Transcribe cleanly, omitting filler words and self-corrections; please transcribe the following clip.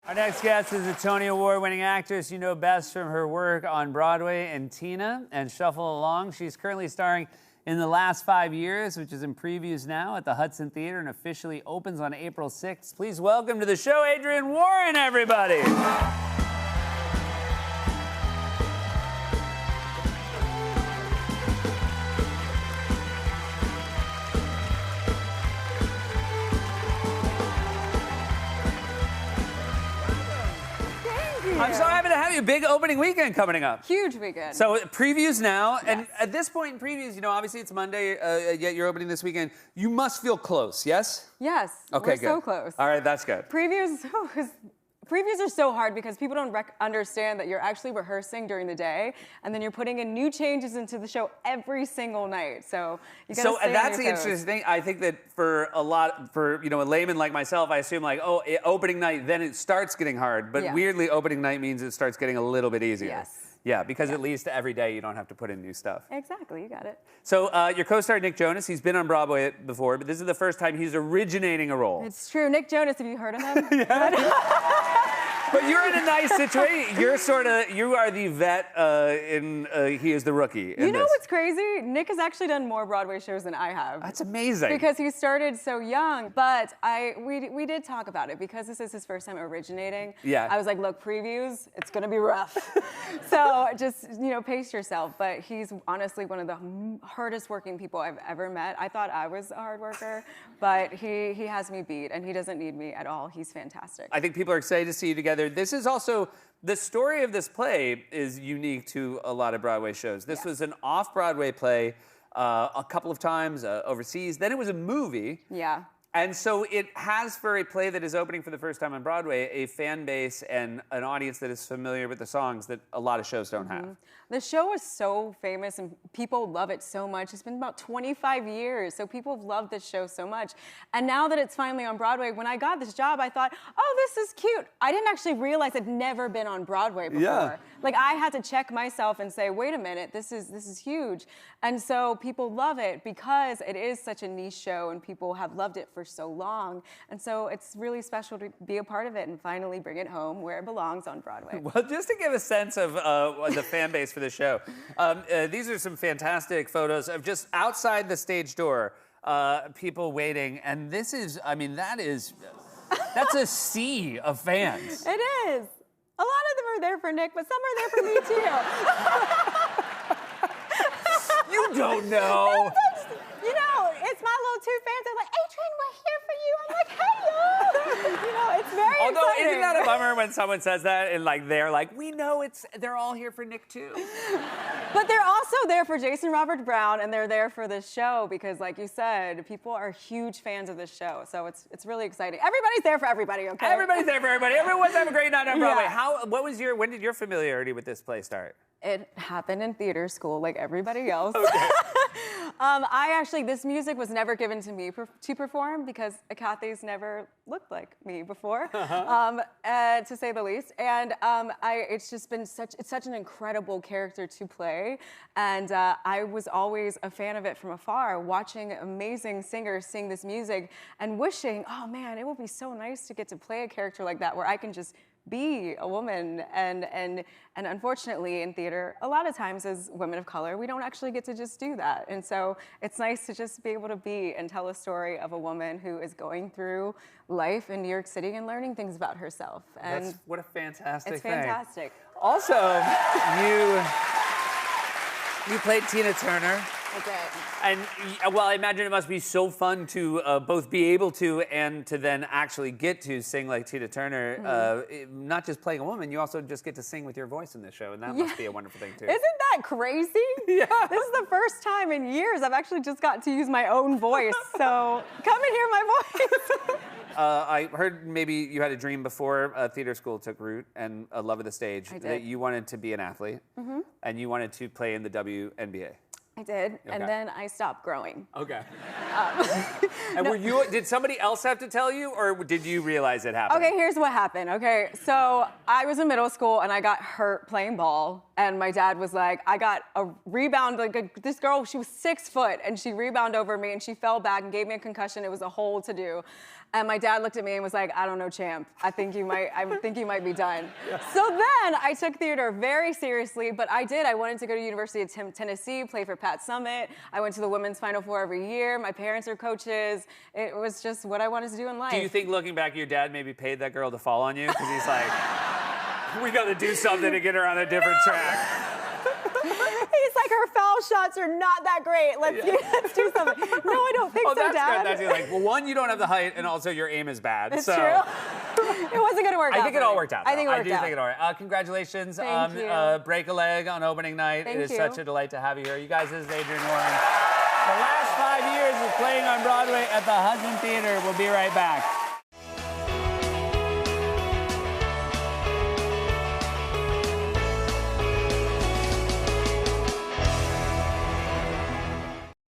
Our next guest is a Tony Award-winning actress you know best from her work on Broadway and Tina and Shuffle Along. She's currently starring in The Last 5 Years, which is in previews now at the Hudson Theater and officially opens on April 6th. Please welcome to the show, Adrienne Warren, everybody. I'm so happy to have you. Big opening weekend coming up. Huge weekend. So previews now, Yes. and at this point in previews, you know, obviously it's Monday, yet you're opening this weekend. You must feel close, yes? Yes. Okay, we're good. so close. All right, that's good. Previews are so hard because people don't understand that you're actually rehearsing during the day, and then you're putting in new changes into the show every single night. So you gotta stay on that's your the toes. interesting thing. I think that for a layman like myself, I assume like, opening night, then it starts getting hard. But Yeah. weirdly, opening night means it starts getting a little bit easier. Yes. Yeah, because at least every day you don't have to put in new stuff. Exactly, you got it. So your co-star Nick Jonas, he's been on Broadway before, but this is the first time he's originating a role. It's true. Nick Jonas, have you heard of him? But you're in a nice situation. You are the vet, he is the rookie. You know what's crazy? Nick has actually done more Broadway shows than I have. That's amazing. Because he started so young, but we did talk about it because this is his first time originating. Yeah. I was like, look, previews, it's gonna be rough. So just, pace yourself. But he's honestly one of the hardest working people I've ever met. I thought I was a hard worker, but he has me beat and he doesn't need me at all. He's fantastic. I think people are excited to see you together. This is also, the story of this play is unique to a lot of Broadway shows. This was an off-Broadway play a couple of times overseas. Then it was a movie. Yeah. And so it has, for a play that is opening for the first time on Broadway, a fan base and an audience that is familiar with the songs that a lot of shows don't have. The show is so famous and people love it so much. It's been about 25 years, so people have loved this show so much. And now that it's finally on Broadway, when I got this job, I thought, oh, this is cute. I didn't actually realize it'd never been on Broadway before. Yeah. Like, I had to check myself and say, wait a minute, this is huge. And so people love it because it is such a niche show and people have loved it for so long. And so it's really special to be a part of it and finally bring it home where it belongs on Broadway. Well, just to give a sense of the fan base for the show, these are some fantastic photos of just outside the stage door, people waiting. And this is, that's a sea of fans. It is. A lot of them are there for Nick, but some are there for me too. You don't know. It's my little two fans. They're like, Adrienne, we're here for you. I'm like, hey, y'all. It's very Although, exciting. isn't that a bummer when someone says that and they're like, we know they're all here for Nick too. But they're also there for Jason Robert Brown, and they're there for this show because, like you said, people are huge fans of this show. So it's really exciting. Everybody's there for everybody, okay? Everybody's there for everybody. Everyone's having a great night on Broadway. Yeah. When did your familiarity with this play start? It happened in theater school like everybody else. Okay. This music was never given to me to perform because Kathy's never looked like me before, to say the least. And it's just been such an incredible character to play. And I was always a fan of it from afar, watching amazing singers sing this music and wishing, oh man, it would be so nice to get to play a character like that where I can just be a woman. And unfortunately in theater, a lot of times as women of color, we don't actually get to just do that. And so it's nice to just be able to be and tell a story of a woman who is going through life in New York City and learning things about herself. And what a fantastic it's thing. fantastic. Also, you played Tina Turner. I did. And, well, I imagine it must be so fun to both be able to and to then actually get to sing like Tina Turner. Not just playing a woman, you also just get to sing with your voice in this show, and that must be a wonderful thing, too. Isn't that crazy? Yeah. This is the first time in years I've actually just got to use my own voice. So come and hear my voice. I heard maybe you had a dream before theater school took root and a love of the stage. I did. That you wanted to be an athlete, and you wanted to play in the WNBA. I did, and then I stopped growing. Okay. And did somebody else have to tell you, or did you realize it happened? Okay, here's what happened. Okay, so I was in middle school and I got hurt playing ball. And my dad was like, I got a rebound, this girl, she was 6 foot, and she rebounded over me, and she fell back and gave me a concussion. It was a whole to-do. And my dad looked at me and was like, I don't know, champ. I think you might be done. So then I took theater very seriously, but I did. I wanted to go to University of Tennessee, play for Pat Summitt. I went to the Women's Final Four every year. My parents are coaches. It was just what I wanted to do in life. Do you think, looking back, your dad maybe paid that girl to fall on you? Because he's like, we got to do something to get her on a different track. He's like, her foul shots are not that great. Let's do something. No, I don't think so, that's Dad. good. That's good. Like, well, one, you don't have the height, and also your aim is bad. It's so. true. It wasn't going to work out. I think it all worked out. I think it worked out. I do think it all right. Congratulations. Thank you. Break a leg on opening night. Thank it is you. such a delight to have you here. You guys, this is Adrian Warren. The last 5 years of playing on Broadway at the Hudson Theater. We'll be right back.